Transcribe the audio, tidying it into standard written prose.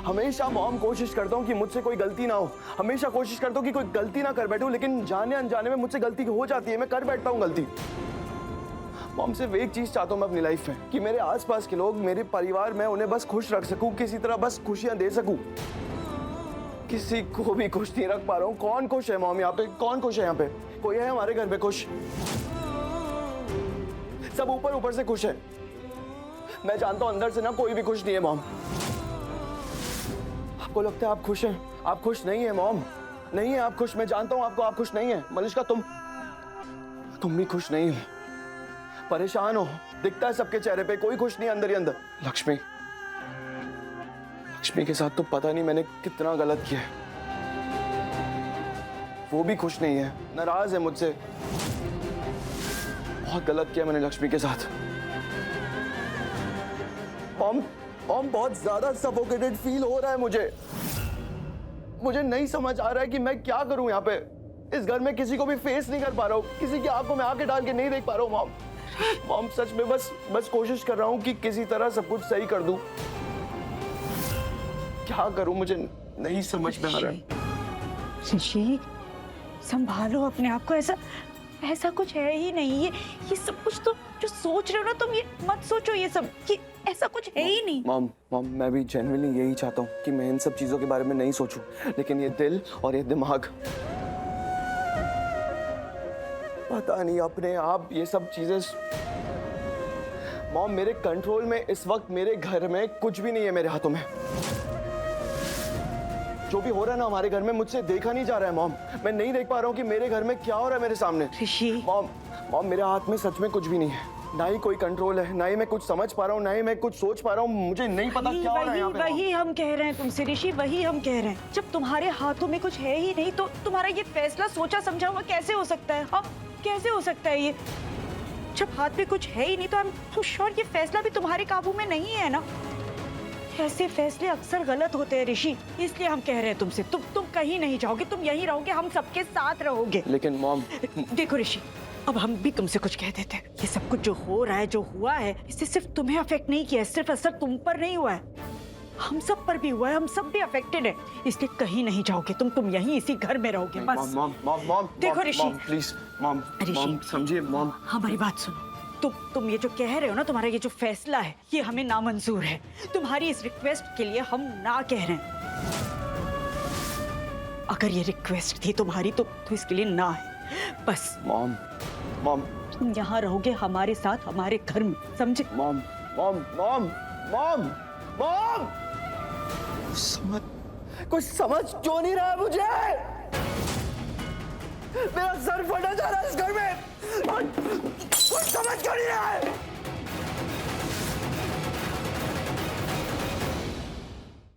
हमेशा मॉम कोशिश करता हूँ कि मुझसे कोई गलती ना हो, हमेशा कोशिश करता हूँ कि कोई गलती ना कर बैठूं, लेकिन जाने अनजाने में मुझसे गलती हो जाती है, मैं कर बैठता हूँ गलती। मॉम सिर्फ एक चीज चाहता हूँ मैं अपनी लाइफ में, कि मेरे आसपास के लोग, मेरे परिवार में उन्हें बस खुश रख सकूं, किसी तरह बस खुशियां दे सकूं। किसी को भी खुश नहीं रख पा रहा हूँ। कौन खुश है मॉम यहाँ पे? कौन खुश है यहाँ पे? कोई है हमारे घर पे खुश? सब ऊपर ऊपर से खुश है। मैं जानता हूं अंदर से ना कोई भी खुश नहीं है मॉम। आपको लगता है आप खुश हैं? आप खुश नहीं है मॉम, नहीं है आप खुश। मैं जानता हूं आपको, आप खुश नहीं है। मलिष्का तुम भी खुश नहीं हो, परेशान हो, दिखता है सबके चेहरे पे, कोई खुश नहीं अंदर ही अंदर। लक्ष्मी के साथ तो पता नहीं मैंने कितना गलत किया है। वो भी खुश नहीं है, नाराज है मुझसे। बहुत गलत किया मैंने लक्ष्मी के साथ। मॉम बहुत ज्यादा सफोकेटेड फील हो रहा है मुझे नहीं समझ आ रहा है कि मैं क्या करूं यहाँ पे। इस घर में किसी को भी फेस नहीं कर पा रहा हूँ, किसी की आंखों में आंखें डाल के नहीं देख पा रहा हूँ मॉम सच में बस कोशिश कर रहा हूँ कि किसी तरह सब कुछ सही कर दूं। क्या करूं, मुझे नहीं समझ में आ रहा है। ऋषि संभालो अपने आप को, ऐसा कुछ है ही नहीं। ये सब कुछ तो जो सोच रहे हो ना तुम, ये मत सोचो ये सब, कि ऐसा कुछ है ही नहीं। मॉम मैं भी जेन्युइनली यही चाहता हूँ कि मैं इन सब चीजों के बारे में नहीं सोचूं, लेकिन ये दिल और ये दिमाग पता नहीं अपने आप ये सब चीजें। मॉम मेरे कंट्रोल में इस वक्त मेरे घर में कुछ भी नहीं है, मेरे हाथों में जो भी हो रहा है ना हमारे घर में मुझसे देखा नहीं जा रहा है मॉम। मैं नहीं देख पा रहा हूँ कि मेरे घर में क्या हो रहा है मेरे सामने। ऋषि मॉम मेरे हाथ में सच में कुछ भी नहीं है, ना ही कोई कंट्रोल है, ना ही मैं कुछ समझ पा रहा हूँ, ना ही मैं कुछ सोच पा रहा हूँ। मुझे नहीं पता क्या हो रहा है यहाँ पे। वही हम कह रहे हैं तुमसे ऋषि, वही हम कह रहे हैं। जब तुम्हारे हाथों में कुछ है ही नहीं तो तुम्हारा ये फैसला सोचा समझा हुआ कैसे हो सकता है? हाँ कैसे हो सकता है ये? जब हाथ में कुछ है ही नहीं तो आई एम श्योर ये फैसला भी तुम्हारे काबू में नहीं है ना। ऐसे फैसले अक्सर गलत होते हैं ऋषि, इसलिए हम कह रहे हैं तुमसे, तुम कहीं नहीं जाओगे, तुम यहीं रहोगे, हम सबके साथ रहोगे। लेकिन मॉम देखो ऋषि, अब हम भी तुमसे कुछ कह देते हैं। ये सब कुछ जो हो रहा है, जो हुआ है, इससे सिर्फ तुम्हें अफेक्ट नहीं किया है, सिर्फ असर तुम पर नहीं हुआ है, हम सब पर भी हुआ है, हम सब भी अफेक्टेड है। इसलिए कहीं नहीं जाओगे तुम यहीं इसी घर में रहोगे बस। मॉम देखो ऋषि, प्लीज मॉम समझिए मॉम, हमारी बात सुनो। तुम ये जो कह रहे हो ना, तुम्हारा ये जो फैसला है ये हमें नामंजूर है। तुम्हारी इस रिक्वेस्ट के लिए हम ना कह रहे हैं। अगर ये रिक्वेस्ट थी तुम्हारी तो इसके लिए ना है बस। मॉम तुम यहाँ रहोगे हमारे साथ, हमारे घर में, समझे? मॉम कुछ समझ क्यों नहीं रहा है मुझे? मेरा सर फटा जा रहा है इस घर में।